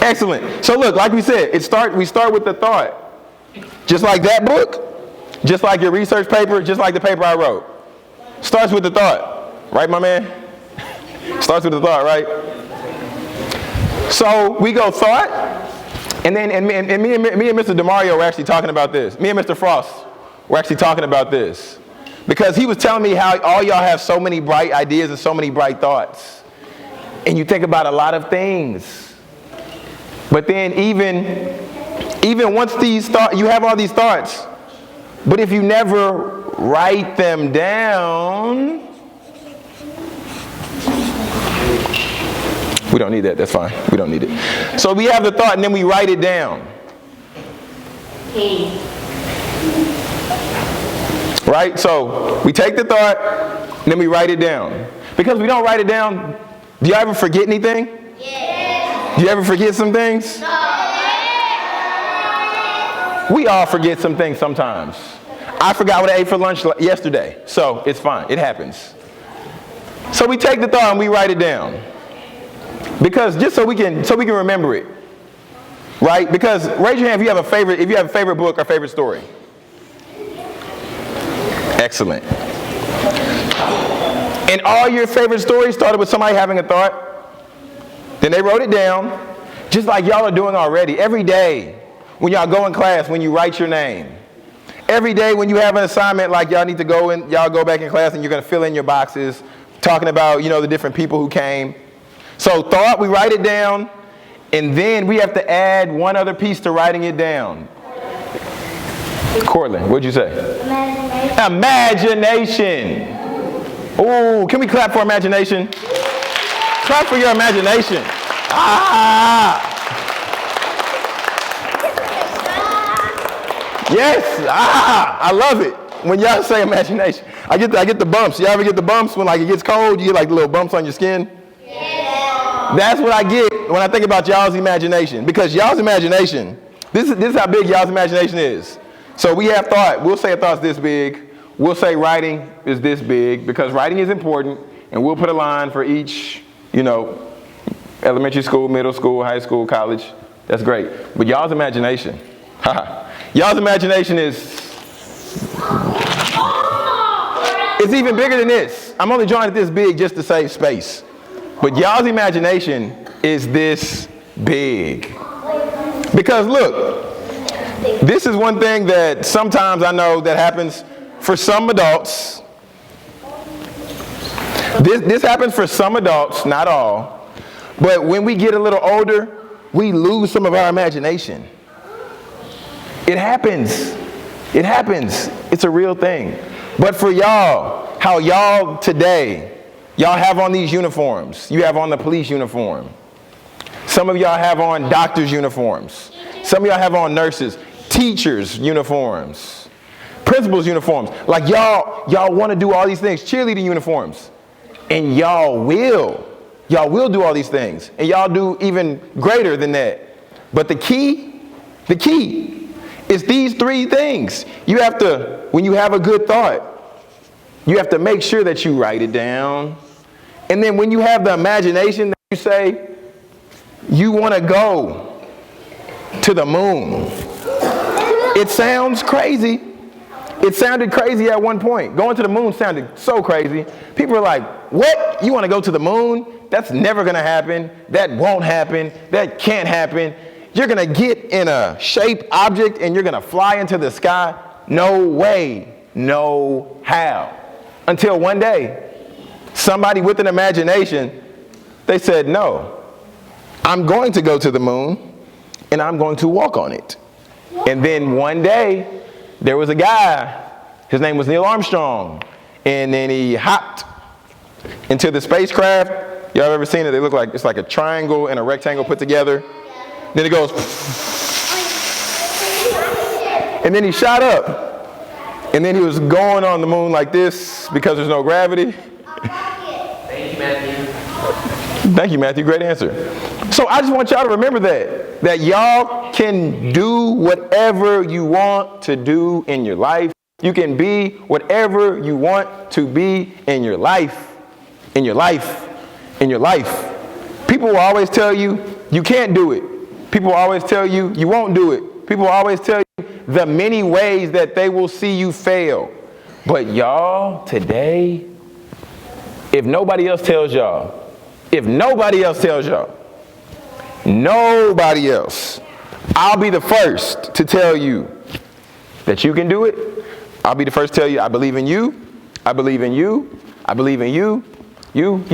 Excellent. So look, like we said, we start with the thought. Just like that book, just like your research paper, just like the paper I wrote. Starts with the thought. Right, my man? Starts with the thought, right? So we go thought, and then me and Mr. DeMario were actually talking about this. Me and Mr. Frost were actually talking about this. Because he was telling me how all y'all have so many bright ideas and so many bright thoughts. And you think about a lot of things. But then even once you have all these thoughts, but if you never write them down, we don't need that, that's fine. We don't need it. So we have the thought and then we write it down. Right? So we take the thought and then we write it down. Because we don't write it down, do you ever forget anything? Yeah. Do you ever forget some things? No. We all forget some things sometimes. I forgot what I ate for lunch yesterday, so it's fine. It happens. So we take the thought and we write it down. Because just so we can remember it. Right? Because raise your hand if you have a favorite book or favorite story. Excellent. And all your favorite stories started with somebody having a thought. Then they wrote it down, just like y'all are doing already. Every day when y'all go in class, when you write your name. Every day when you have an assignment, like y'all need to y'all go back in class and you're going to fill in your boxes, talking about, the different people who came. So thought, we write it down, and then we have to add one other piece to writing it down. Cortland, what'd you say? Imagination. Ooh, can we clap for imagination? Clap for your imagination. Yes, I love it. When y'all say imagination, I get the bumps. Y'all ever get the bumps when it gets cold? You get little bumps on your skin? Yeah. That's what I get when I think about y'all's imagination. Because y'all's imagination, this is how big y'all's imagination is. So we have thought. We'll say a thought's this big. We'll say writing is this big because writing is important, and we'll put a line for each, elementary school, middle school, high school, college. That's great. But y'all's imagination, y'all's imagination it's even bigger than this. I'm only drawing it this big just to save space. But y'all's imagination is this big. Because look, this is one thing that sometimes I know that happens for some adults. This happens for some adults, not all. But when we get a little older, we lose some of our imagination. It happens. It happens. It's a real thing. But for y'all, how y'all today, y'all have on these uniforms. You have on the police uniform. Some of y'all have on doctors' uniforms. Some of y'all have on nurses, teachers' uniforms, principals' uniforms. Like y'all want to do all these things, cheerleading uniforms. And y'all will do all these things. And y'all do even greater than that. But the key is these three things. You have to, when you have a good thought, you have to make sure that you write it down. And then when you have the imagination that you say, you want to go to the moon. It sounds crazy. It sounded crazy at one point. Going to the moon sounded so crazy. People are like, what? You want to go to the moon? That's never going to happen. That won't happen. That can't happen. You're going to get in a shaped object and you're going to fly into the sky. No way. No how. Until one day, somebody with an imagination, they said, no, I'm going to go to the moon and I'm going to walk on it. And then one day, there was a guy, his name was Neil Armstrong, and then he hopped into the spacecraft. Y'all ever seen it? They look like, it's like a triangle and a rectangle put together. Then it goes, and then he shot up. And then he was going on the moon like this because there's no gravity. Thank you, Matthew. Thank you, Matthew. Great answer. So I just want y'all to remember that y'all can do whatever you want to do in your life. You can be whatever you want to be in your life. In your life. In your life. People will always tell you, you can't do it. People always tell you, you won't do it. People always tell you the many ways that they will see you fail. But y'all, today, if nobody else tells y'all, nobody else, I'll be the first to tell you that you can do it. I'll be the first to tell you, I believe in you. I believe in you. I believe in you. You.